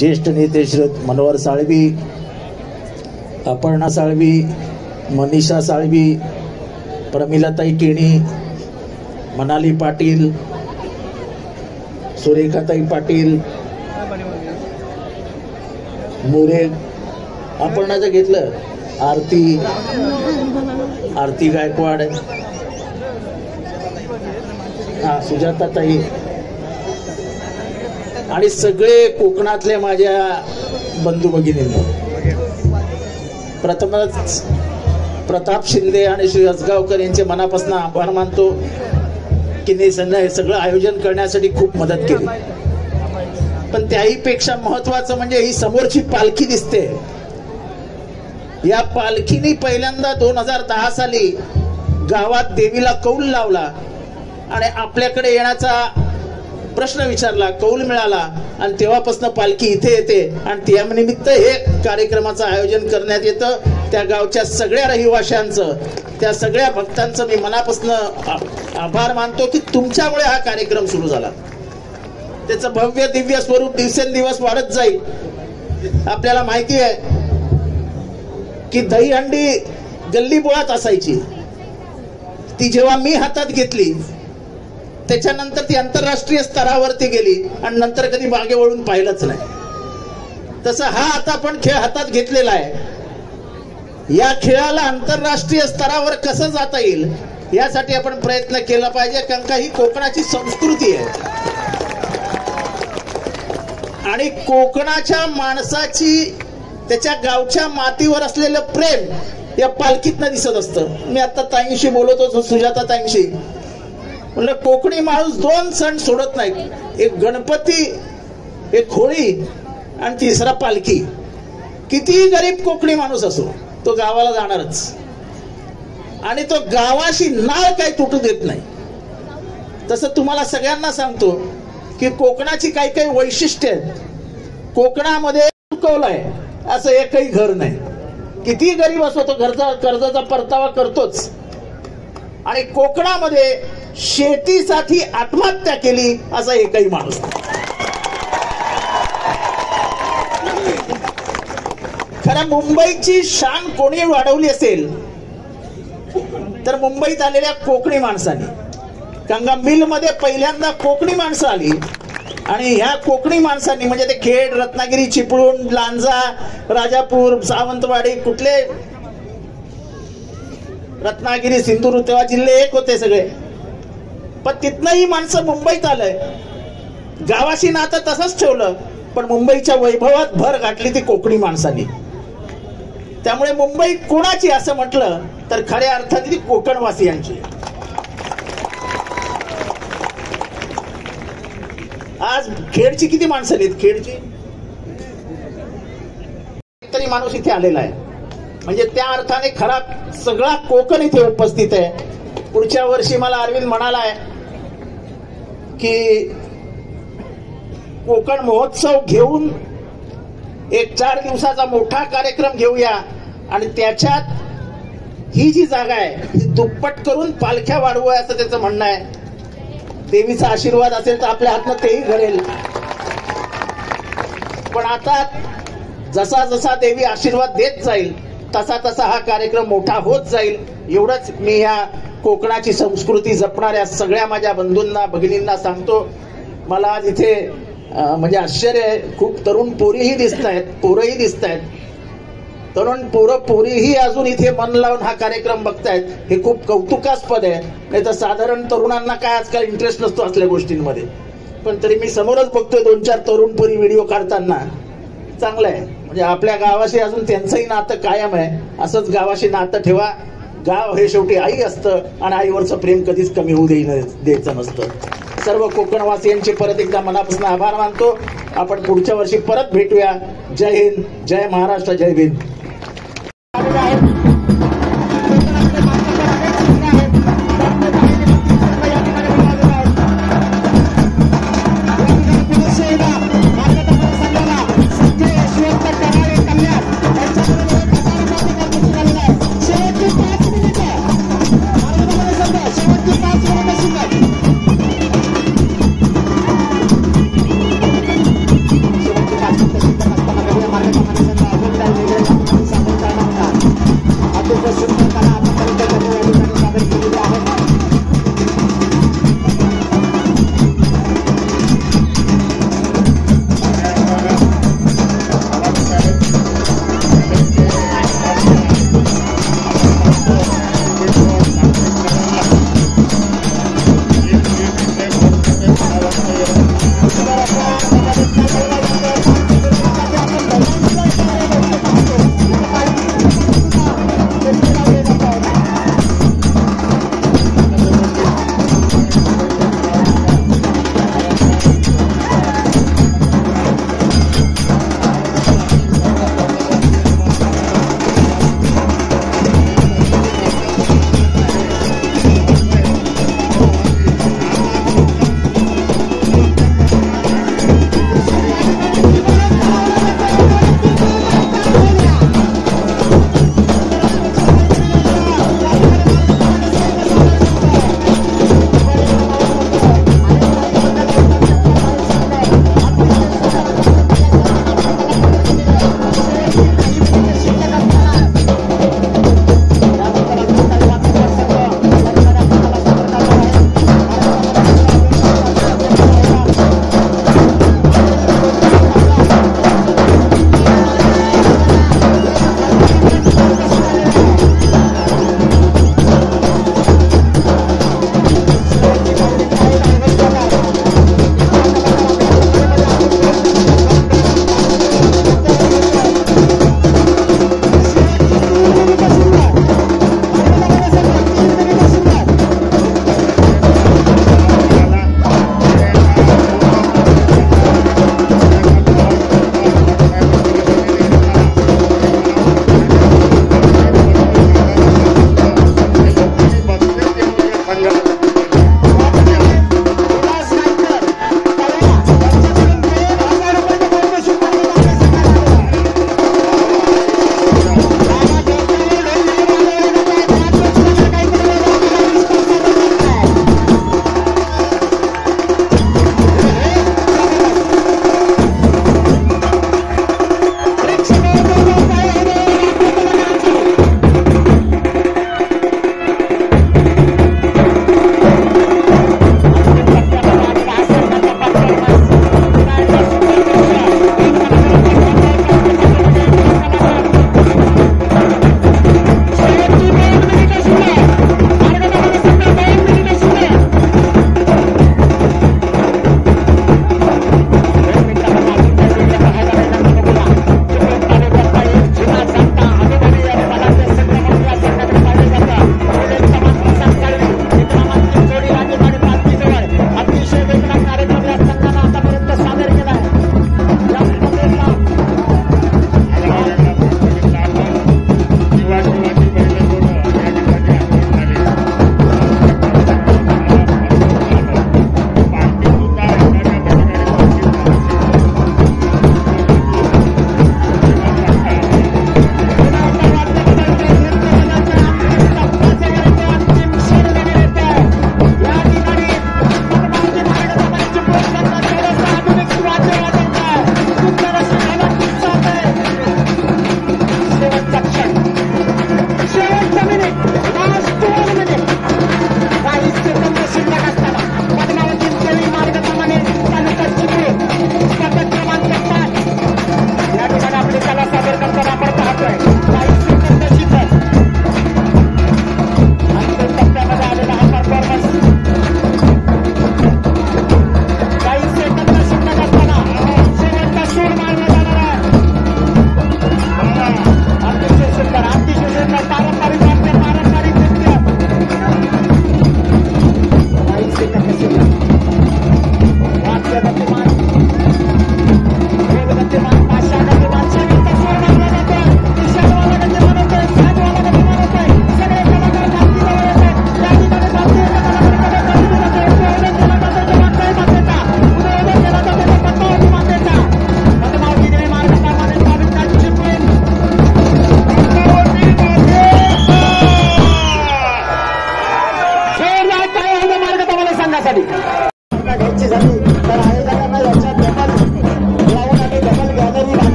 ज्येष्ठ नेते श्री मनोहर साळवी, अपर्णा साळवी, मनीषा साळवी, प्रमिलाताई केणी, मनाली पाटील, सुरेखाताई पाटील, मोरे, अपर्णाचं घेतलं, आरती गायकवाड, सुजाताताई आणि सगळे कोकणातले माझ्या बंधू भगिनींना प्रथमच प्रताप शिंदे आणि श्री असगावकर यांचे मनापासून आभार मानतो की हे सगळं आयोजन करण्यासाठी खूप मदत केली. पण त्याही पेक्षा महत्वाचं म्हणजे ही समोरची पालखी दिसते. या पालखीने पहिल्यांदा 2010 साली गावात देवीला कौल लावला आणि आपल्याकडे येण्याचा प्रश्न विचारला, कौल मिळाला आणि तेव्हापासून पालखी इथे येते आणि त्यानिमित्त हे कार्यक्रमाचं आयोजन करण्यात येतं. त्या गावच्या सगळ्या रहिवाशांचं, त्या सगळ्या भक्तांचं मी मनापासून आभार मानतो की तुमच्यामुळे हा कार्यक्रम सुरू झाला. त्याचं भव्य दिव्य स्वरूप दिवसेंदिवस वाढत जाईल. आपल्याला माहिती आहे की दहीहंडी गल्लीबोळात असायची, ती जेव्हा मी हातात घेतली त्याच्यानंतर ती आंतरराष्ट्रीय स्तरावरती गेली आणि नंतर कधी मागे वळून पाहिलंच नाही. तसं हा आता आपण खेळ हातात घेतलेला आहे. या खेळाला आंतरराष्ट्रीय स्तरावर कसं जाता येईल यासाठी आपण प्रयत्न केला पाहिजे, कारण का ही कोकणाची संस्कृती आहे आणि कोकणाच्या माणसाची त्याच्या गावच्या मातीवर असलेलं प्रेम या पालखीतनं दिसत असतं. मी आता ताईंशी बोलत होतो, सुजाता ताईंशी, म्हणलं कोकणी माणूस 2 सण सोडत नाही, एक गणपती, एक होळी आणि तिसरा पालखी. कितीही गरीब कोकणी माणूस असो तो गावाला जाणारच आणि तो गावाशी नाळ काही तुटू देत नाही. तसं तुम्हाला सगळ्यांना सांगतो की कोकणाची काही काही वैशिष्ट्य आहेत. कोकणामध्ये चुकवलं आहे असं एकही घर नाही. कितीही गरीब असो तो कर्जाचा परतावा करतोच. आणि कोकणामध्ये शेतीसाठी आत्महत्या केली असा एकही माणूस नाही. खरं मुंबईची शान कोणी वाढवली असेल तर मुंबईत आलेल्या कोकणी माणसांनी. गंगा मिल मध्ये पहिल्यांदा कोकणी माणसं आली आणि ह्या कोकणी माणसांनी म्हणजे ते खेड, रत्नागिरी, चिपळूण, लांजा, राजापूर, सावंतवाडी, कुठले रत्नागिरी, सिंधुदुर्ग, तेव्हा जिल्हे एक होते सगळे, पण तिथनंही माणसं मुंबईत आलंय. गावाशी नातं तसंच ठेवलं पण मुंबईच्या वैभवात भर घातली ती कोकणी माणसांनी. त्यामुळे मुंबई कोणाची असं म्हटलं तर खऱ्या अर्थाने ती कोकणवासियांची. आज खेडची किती माणसं आहेत? खेडची तरी माणूस इथे आलेला आहे म्हणजे त्या अर्थाने खरा सगळा कोकण इथे उपस्थित आहे. पुढच्या वर्षी मला अरविंद म्हणालाय की कोकण महोत्सव घेऊन एक 4 दिवसाचा मोठा कार्यक्रम घेऊया आणि त्याच्यात ही जी जागा आहे ती दुप्पट करून पालख्या वाढवूया असं त्याचं म्हणणं आहे. देवीचा आशीर्वाद असेल तर आपल्या हातनं तेही घडेल. पण आता जसा जसा देवी आशीर्वाद देत जाईल तसा तसा हा कार्यक्रम मोठा होत जाईल. एवढंच मी या कोकणाची संस्कृती जपणाऱ्या सगळ्या माझ्या बंधूंना भगिनींना सांगतो. मला आज इथे म्हणजे आश्चर्य आहे, खूप तरुण पोरीही दिसत आहेत, पोरंही दिसत आहेत. तरुण पोरीही अजून इथे मन लावून हा कार्यक्रम बघतायत, हे खूप कौतुकास्पद आहे. नाही तर साधारण तरुणांना काय आजकाल इंटरेस्ट नसतो असल्या गोष्टींमध्ये. पण तरी मी समोरच बघतोय 2-4 तरुण पोरी व्हिडिओ काढताना. चांगलं आहे, म्हणजे आपल्या गावाशी अजून त्यांचंही नातं कायम आहे. असंच गावाशी नातं ठेवा. गाव हे शेवटी आई असतं आणि आईवरचं प्रेम कधीच कमी होऊ द्यायचं नसतं. सर्व कोकणवासियांचे परत एकदा मनापासून आभार मानतो. आपण पुढच्या वर्षी परत भेटूया. जय हिंद, जय महाराष्ट्र, जय भीम.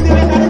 दिवे